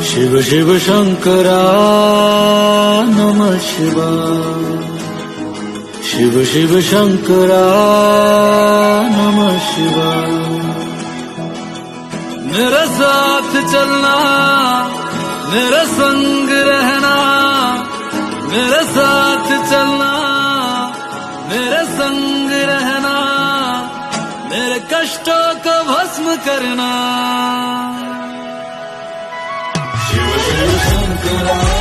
शिव शिव शंकरा नमः शिवाय। शिव शिव शंकरा नमः शिवाय। मेरे साथ चलना, मेरे संग रहना, मेरे साथ चलना, मेरे संग रहना, मेरे कष्टों को भस्म करना। शिव शिव शंकरा